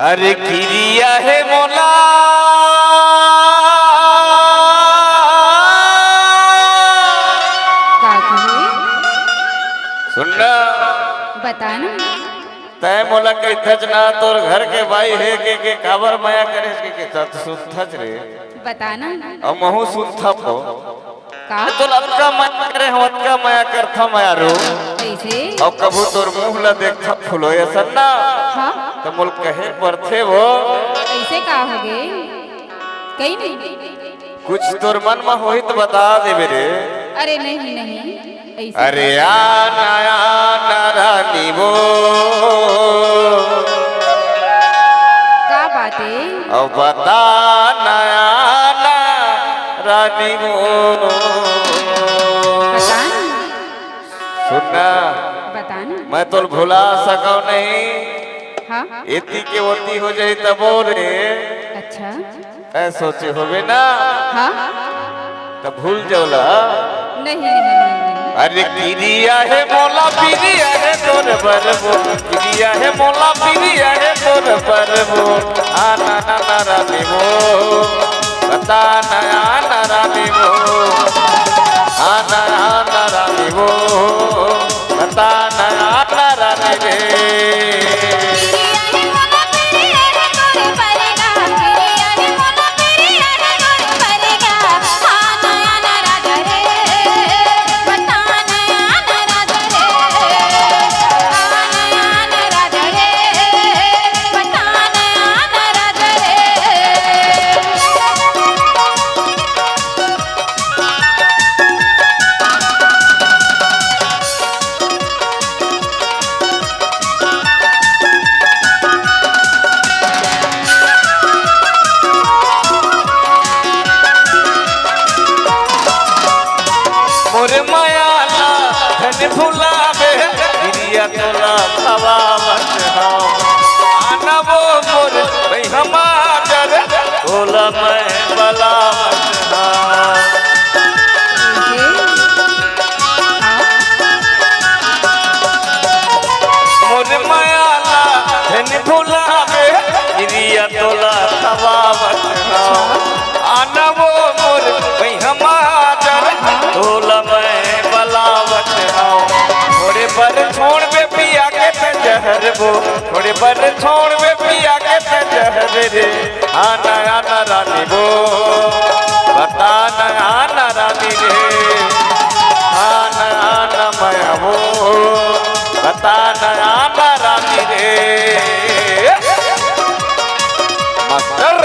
अरे किरिया है मोला का कहे सुनना बताना तय मोला के थजना तोर घर के भाई है के काबर माया करे के तत सुथच रे बताना और महू सुथप हो का तो लड़का माया करे हवत का माया करथा माया रो कैसे और कबू तोर मुंह ला देखथा फुलो ये सन्ना हाँ तो मुल कहे परथे वो कैसे का होगे कहीं नहीं कुछ तोर मन में होई तो बता दे मेरे अरे नहीं नहीं ऐसे अरे नया नारानी वो का बातें और बता नया नारानी वो बताना सुनना बताना मैं तो भुला सका नहीं हाँ इतनी के होती हो जाए तब रे अच्छा ऐ सोचे होवे ना हाँ तब भूल जाओला नहीं नहीं नहीं अरे किरिया है मोला पिरिया है तोर बरबो किरिया है मोला पिरिया है तोर बरबो आना ना ना रानी वो बता नया ना रानी वो आना ना रानी वो बता नया ना रानी रे मोर मायाला धन भुलावे गिरिया तोला खवा मत हम आना वो मोर भाई हमार तोला मैं बला मत मोर मायाला धन भुलावे गिरिया तोला खवा मत हम आना वो मोर भाई हमार तोला मैं बलावत हूँ थोड़े पर छोड़ में पिया के जहर वो थोड़े पर छोड़ में पिया के जहर रे आना आना रानी वो बता आना रानी रे आना आना मैं वो बता आना रानी रे मास्टर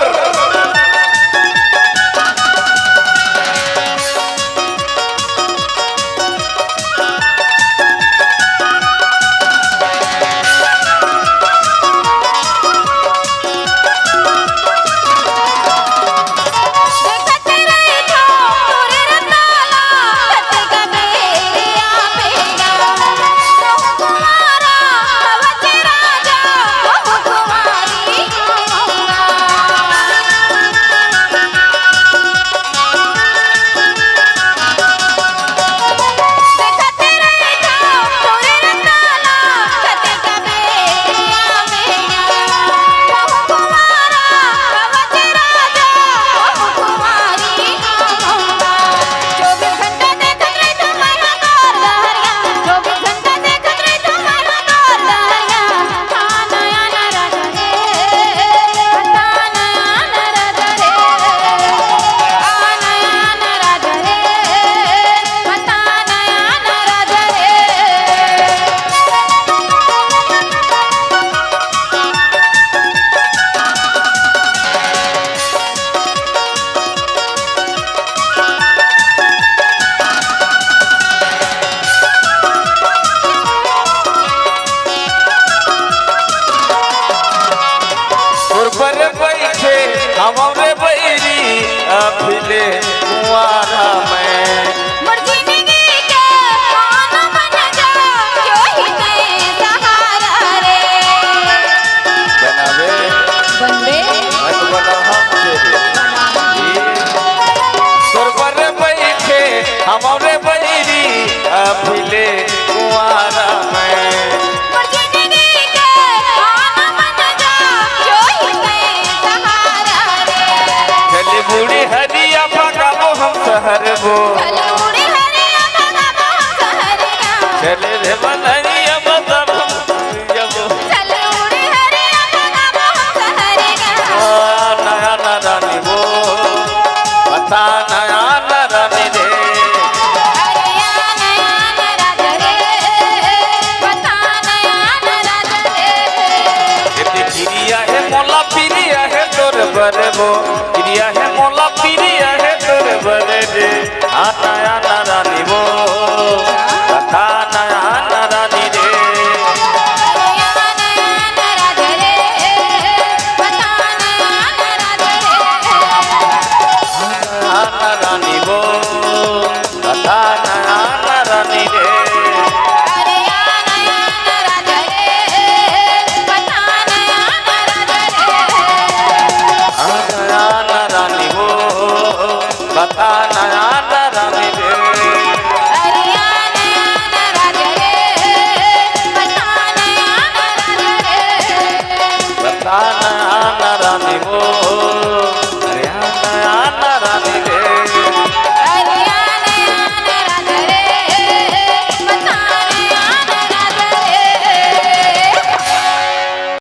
बरबो चले रे बनरिया बदब जबो नया नारानी वो बता नया नारानी रे पिरिया है मोला पिरिया है तोर बरबो